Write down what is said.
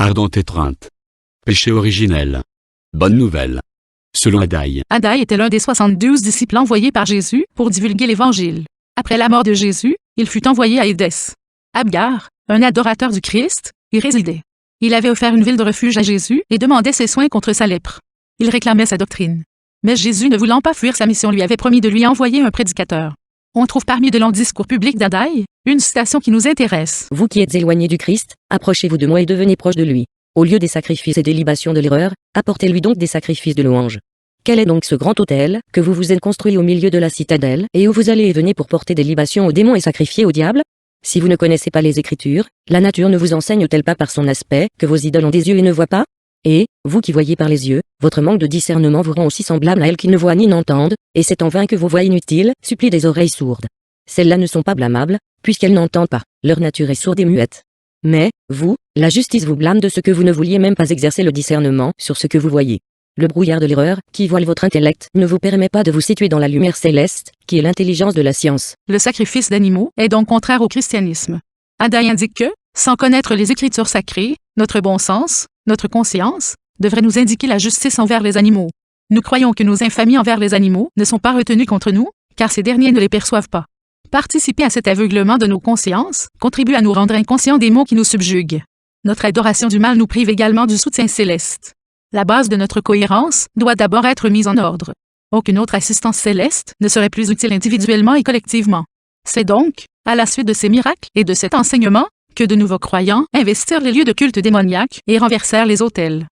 ardente étreinte. Péché originel. Bonne nouvelle. Selon Addaï. Addaï était l'un des 72 disciples envoyés par Jésus pour divulguer l'Évangile. Après la mort de Jésus, il fut envoyé à Édesse. Abgar, un adorateur du Christ, y résidait. Il avait offert une ville de refuge à Jésus et demandait ses soins contre sa lèpre. Il réclamait sa doctrine. Mais Jésus, ne voulant pas fuir sa mission, lui avait promis de lui envoyer un prédicateur. On trouve parmi de longs discours publics d'Addaï une citation qui nous intéresse. Vous qui êtes éloignés du Christ, approchez-vous de moi et devenez proches de lui. Au lieu des sacrifices et des libations de l'erreur, apportez-lui donc des sacrifices de louange. Quel est donc ce grand autel que vous vous êtes construit au milieu de la citadelle et où vous allez et venez pour porter des libations aux démons et sacrifier au diable? Si vous ne connaissez pas les Écritures, la nature ne vous enseigne-t-elle pas par son aspect que vos idoles ont des yeux et ne voient pas? Et, vous qui voyez par les yeux, votre manque de discernement vous rend aussi semblable à elles qui ne voient ni n'entendent, et c'est en vain que vos voix inutiles supplient des oreilles sourdes. Celles-là ne sont pas blâmables, puisqu'elles n'entendent pas, leur nature est sourde et muette. Mais, vous, la justice vous blâme de ce que vous ne vouliez même pas exercer le discernement sur ce que vous voyez. Le brouillard de l'erreur, qui voile votre intellect, ne vous permet pas de vous situer dans la lumière céleste, qui est l'intelligence de la science. Le sacrifice d'animaux est donc contraire au christianisme. Addaï indique que, sans connaître les Écritures sacrées, notre bon sens, notre conscience, devrait nous indiquer la justice envers les animaux. Nous croyons que nos infamies envers les animaux ne sont pas retenues contre nous, car ces derniers ne les perçoivent pas. Participer à cet aveuglement de nos consciences contribue à nous rendre inconscients des maux qui nous subjuguent. Notre adoration du mal nous prive également du soutien céleste. La base de notre cohérence doit d'abord être mise en ordre. Aucune autre assistance céleste ne serait plus utile individuellement et collectivement. C'est donc, à la suite de ces miracles et de cet enseignement, que de nouveaux croyants investirent les lieux de culte démoniaques et renversèrent les autels.